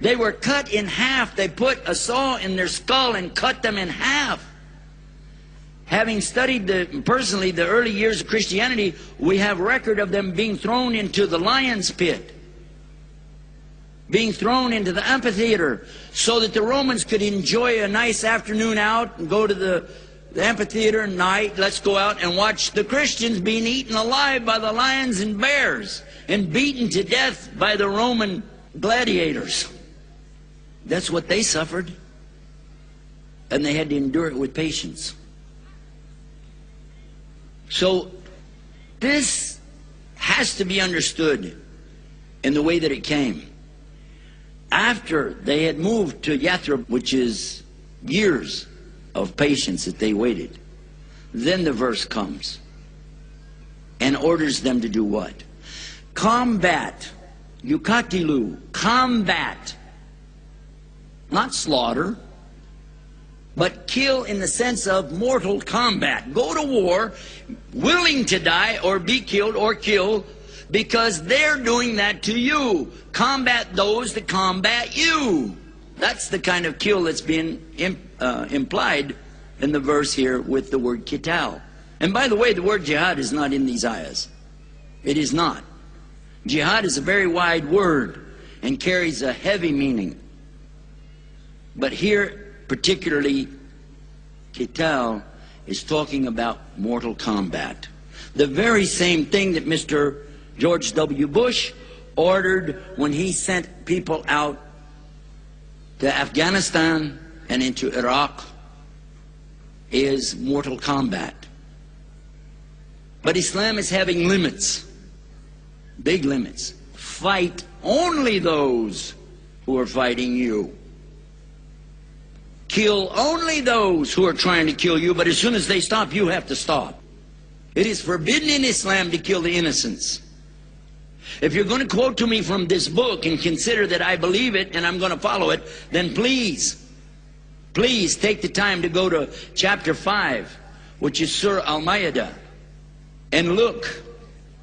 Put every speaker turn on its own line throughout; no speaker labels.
They were cut in half. They put a saw in their skull and cut them in half. Having studied personally the early years of Christianity, we have record of them being thrown into the lion's pit, being thrown into the amphitheater, so that the Romans could enjoy a nice afternoon out and go to the amphitheater at night. Let's go out and watch the Christians being eaten alive by the lions and bears and beaten to death by the Roman gladiators. That's what they suffered, and they had to endure it with patience. So this has to be understood in the way that it came. After they had moved to Yathrib, which is years of patience that they waited, then the verse comes and orders them to do what? Combat. Yukatilu. Combat. Not slaughter, but kill in the sense of mortal combat. Go to war, willing to die or be killed or kill, because they're doing that to you. Combat those that combat you. That's the kind of kill that's being implied in the verse here with the word qital. And by the way, the word jihad is not in these ayahs. It is not. Jihad is a very wide word and carries a heavy meaning. But here, particularly, qital is talking about mortal combat. The very same thing that Mr. George W. Bush ordered when he sent people out to Afghanistan and into Iraq is mortal combat. But Islam is having limits, big limits. Fight only those who are fighting you. Kill only those who are trying to kill you, but as soon as they stop, you have to stop. It is forbidden in Islam to kill the innocents. If you're going to quote to me from this book and consider that I believe it and I'm going to follow it, then please take the time to go to chapter 5, which is Surah Al-Ma'idah, and look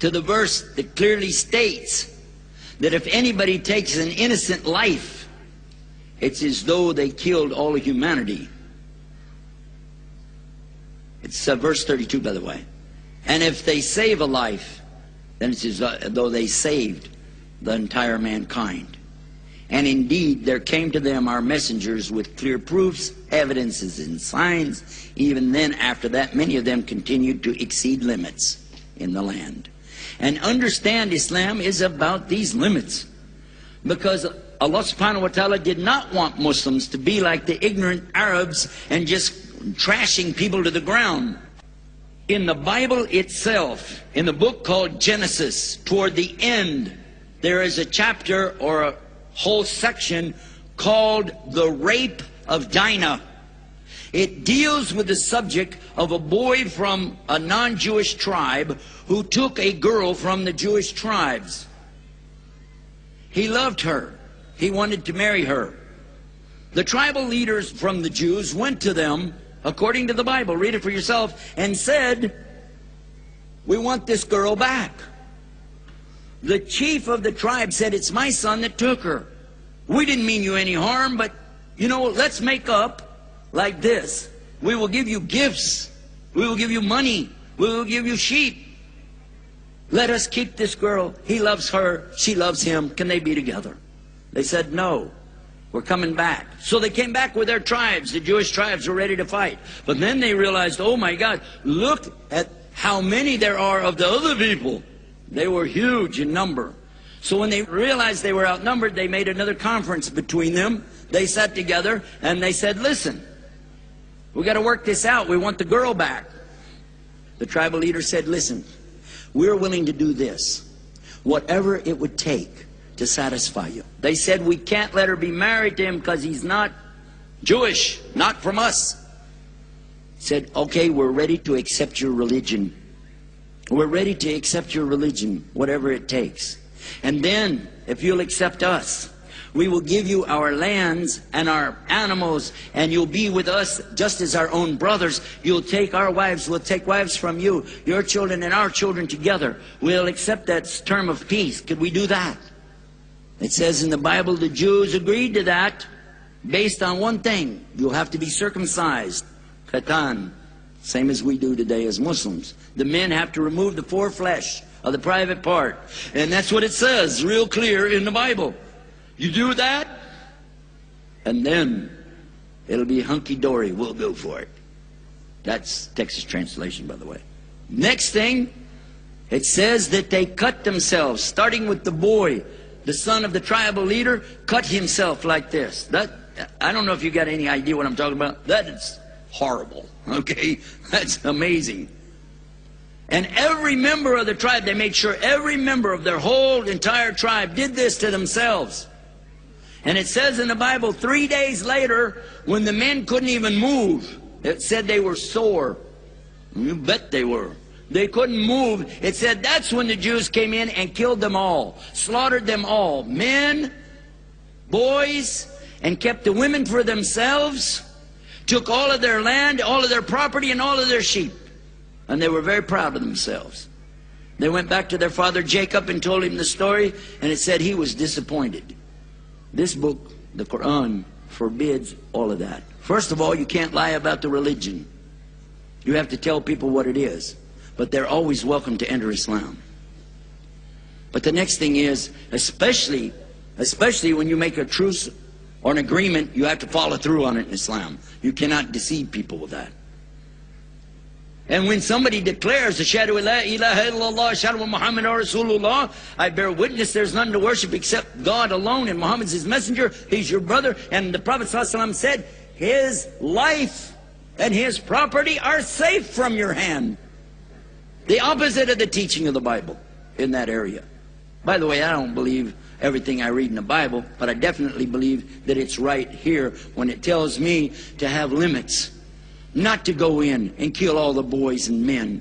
to the verse that clearly states that if anybody takes an innocent life, it's as though they killed all of humanity. It's verse 32, by the way. And if they save a life, then it's as though they saved the entire mankind. And indeed, there came to them our messengers with clear proofs, evidences, and signs. Even then, after that, many of them continued to exceed limits in the land. And understand, Islam is about these limits, because Allah subhanahu wa ta'ala did not want Muslims to be like the ignorant Arabs and just trashing people to the ground. In the Bible itself, in the book called Genesis, toward the end, there is a chapter or a whole section called the rape of Dinah. It deals with the subject of a boy from a non-Jewish tribe who took a girl from the Jewish tribes. He loved her. He wanted to marry her. The tribal leaders from the Jews went to them, according to the Bible, read it for yourself, and said, "We want this girl back." The chief of the tribe said, "It's my son that took her. We didn't mean you any harm, but, you know, let's make up like this. We will give you gifts. We will give you money. We will give you sheep. Let us keep this girl. He loves her. She loves him. Can they be together?" They said, "No, we're coming back." So they came back with their tribes. The Jewish tribes were ready to fight. But then they realized, oh my God, look at how many there are of the other people. They were huge in number. So when they realized they were outnumbered, they made another conference between them. They sat together and they said, "Listen, we got to work this out. We want the girl back." The tribal leader said, "Listen, we're willing to do this, whatever it would take to satisfy you." They said, "We can't let her be married to him because he's not Jewish, not from us." Said, "Okay, we're ready to accept your religion. We're ready to accept your religion, whatever it takes. And then, if you'll accept us, we will give you our lands and our animals, and you'll be with us just as our own brothers. You'll take our wives, we'll take wives from you, your children and our children together. We'll accept that term of peace. Could we do that?" It says in the Bible the Jews agreed to that based on one thing. You'll have to be circumcised. Khatan. Same as we do today as Muslims. The men have to remove the foreflesh of the private part. And that's what it says real clear in the Bible. You do that, and then it'll be hunky-dory. We'll go for it. That's Texas translation, by the way. Next thing, it says that they cut themselves, starting with the boy, the son of the tribal leader, cut himself like this. I don't know if you got any idea what I'm talking about. That is horrible, okay? That's amazing. And every member of the tribe, they made sure every member of their whole entire tribe did this to themselves. And it says in the Bible, 3 days later, when the men couldn't even move, it said they were sore. You bet they were. They couldn't move. It said that's when the Jews came in and killed them all, slaughtered them all, men, boys, and kept the women for themselves, took all of their land, all of their property, and all of their sheep. And they were very proud of themselves. They went back to their father Jacob and told him the story, and it said he was disappointed. This book, the Quran, forbids all of that. First of all, you can't lie about the religion. You have to tell people what it is. But they're always welcome to enter Islam. But the next thing is, especially when you make a truce or an agreement, you have to follow through on it in Islam. You cannot deceive people with that. And when somebody declares, Ashhadu an la ilaha illallah, Ashhadu anna Muhammadan Rasulullah, I bear witness there's none to worship except God alone, and Muhammad's his messenger, he's your brother, and the Prophet ﷺ said, his life and his property are safe from your hand. The opposite of the teaching of the Bible in that area. By the way, I don't believe everything I read in the Bible, but I definitely believe that it's right here when it tells me to have limits. Not to go in and kill all the boys and men.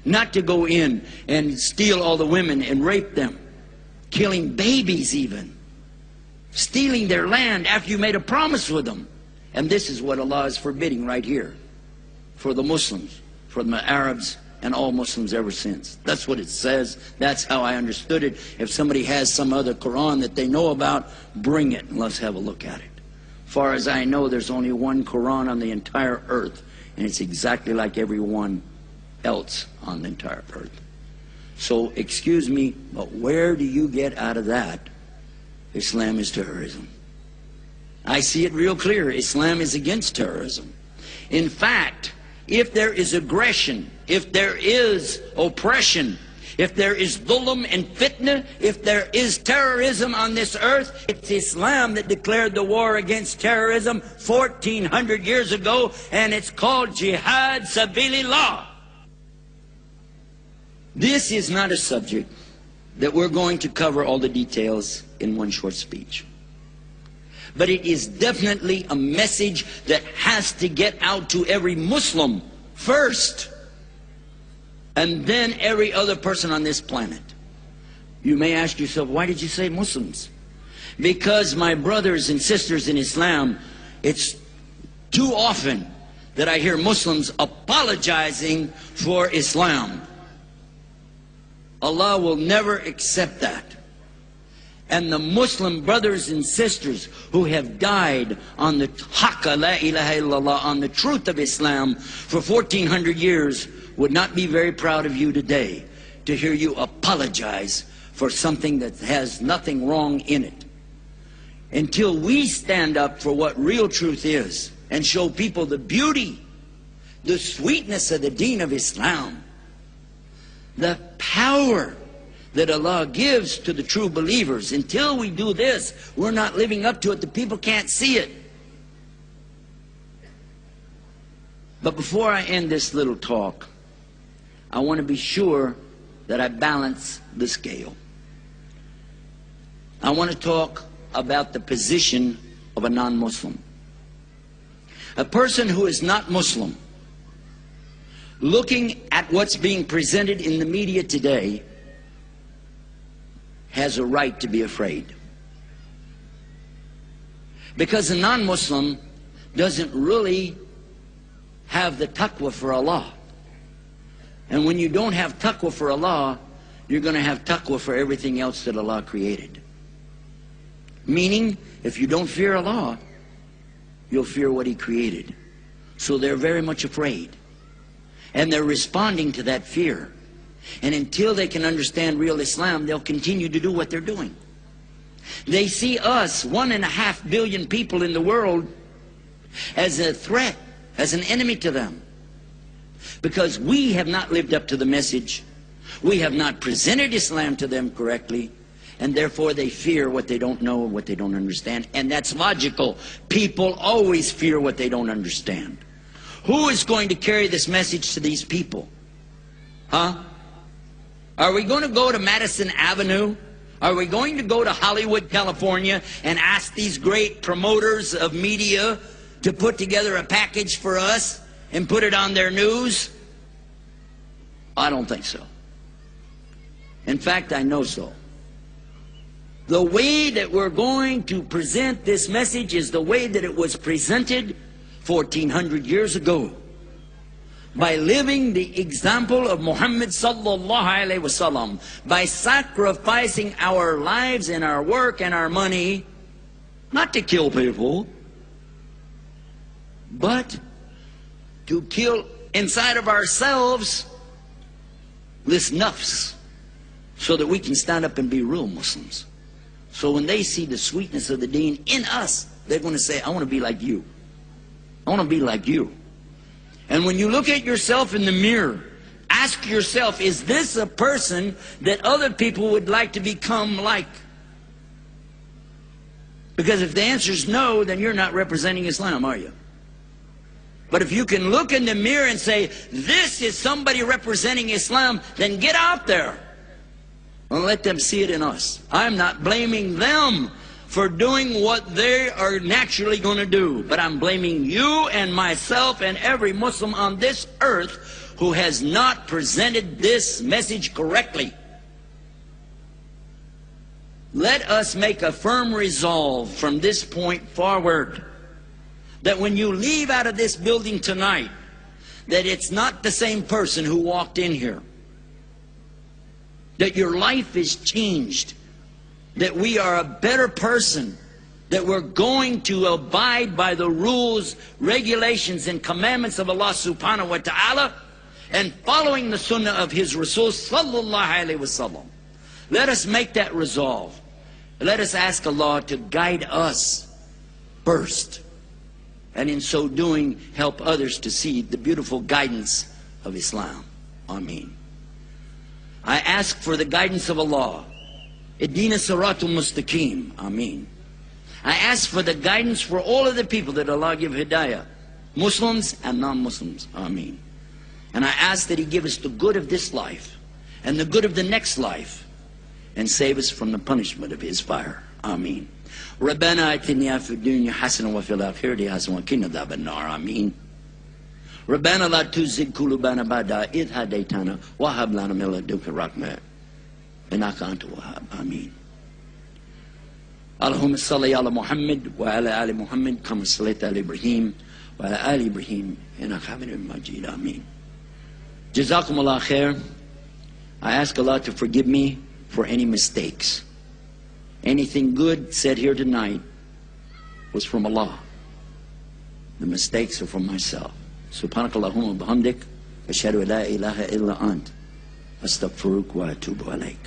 Not to go in and steal all the women and rape them. Killing babies even. Stealing their land after you made a promise with them. And this is what Allah is forbidding right here. For the Muslims, for the Arabs, and all Muslims ever since. That's what it says. That's how I understood it. If somebody has some other Quran that they know about, bring it and let's have a look at it. Far as I know, there's only one Quran on the entire earth. And it's exactly like everyone else on the entire earth. So, excuse me, but where do you get out of that? Islam is terrorism. I see it real clear. Islam is against terrorism. In fact, if there is aggression, if there is oppression, if there is dhulm and fitna, if there is terrorism on this earth, it's Islam that declared the war against terrorism 1400 years ago, and it's called Jihad Sabilillah. This is not a subject that we're going to cover all the details in one short speech. But it is definitely a message that has to get out to every Muslim first, and then every other person on this planet. You may ask yourself, why did you say Muslims? Because my brothers and sisters in Islam, it's too often that I hear Muslims apologizing for Islam. Allah will never accept that. And the Muslim brothers and sisters who have died on the haqqa la ilaha illallah, on the truth of Islam for 1400 years, would not be very proud of you today to hear you apologize for something that has nothing wrong in it. Until we stand up for what real truth is and show people the beauty, the sweetness of the deen of Islam, the power that Allah gives to the true believers. Until we do this, we're not living up to it. The people can't see it. But before I end this little talk, I want to be sure that I balance the scale. I want to talk about the position of a non-Muslim. A person who is not Muslim, looking at what's being presented in the media today, has a right to be afraid. Because a non-Muslim doesn't really have the taqwa for Allah. And when you don't have taqwa for Allah, you're going to have taqwa for everything else that Allah created. Meaning, if you don't fear Allah, you'll fear what He created. So they're very much afraid. And they're responding to that fear. And until they can understand real Islam, they'll continue to do what they're doing. They see us, 1.5 billion people in the world, as a threat, as an enemy to them. Because we have not lived up to the message. We have not presented Islam to them correctly. And therefore they fear what they don't know and what they don't understand. And that's logical. People always fear what they don't understand. Who is going to carry this message to these people? Huh? Are we going to go to Madison Avenue? Are we going to go to Hollywood, California, and ask these great promoters of media to put together a package for us and put it on their news? I don't think so. In fact, I know so. The way that we're going to present this message is the way that it was presented 1400 years ago. By living the example of Muhammad sallallahu alaihi wasallam, by sacrificing our lives and our work and our money, not to kill people, but to kill inside of ourselves this nafs, so that we can stand up and be real Muslims. So when they see the sweetness of the deen in us, they're going to say, I want to be like you. I want to be like you. And when you look at yourself in the mirror, ask yourself, is this a person that other people would like to become like? Because if the answer is no, then you're not representing Islam, are you? But if you can look in the mirror and say, this is somebody representing Islam, then get out there and let them see it in us. I'm not blaming them for doing what they are naturally going to do, but I'm blaming you and myself and every Muslim on this earth who has not presented this message correctly. Let us make a firm resolve from this point forward that when you leave out of this building tonight, that it's not the same person who walked in here. That your life is changed, that we are a better person, that we're going to abide by the rules, regulations, and commandments of Allah subhanahu wa ta'ala, and following the sunnah of His Rasul sallallahu alayhi wa sallam. Let us make that resolve. Let us ask Allah to guide us first, and in so doing help others to see the beautiful guidance of Islam. Ameen. I ask for the guidance of Allah. Ihdina siratul mustaqim. Ameen. I ask for the guidance for all of the people that Allah give hidayah, Muslims and non-Muslims. Ameen. And I ask that He give us the good of this life and the good of the next life, and save us from the punishment of His fire. Ameen. ربنا آتنا في الدنيا حسنة وفي الآخرة حسنة وقنا عذاب النار. آمين. ربنا لا تزغ قلوبنا بعد إذ هديتنا وهب لنا من لدنك رحمة إنك أنت الوهاب. آمين. اللهم صل على محمد وعلى آل محمد كما صليت على إبراهيم وعلى آل إبراهيم إنك حميد مجيد. آمين. جزاكم الله خير. I ask Allah to forgive me for any mistakes. Anything good said here tonight was from Allah. The mistakes are from myself. Subhanakallahumma bihamdik, ashhadu an la ilaha illa ant, astaghfiruka wa atubu alayk.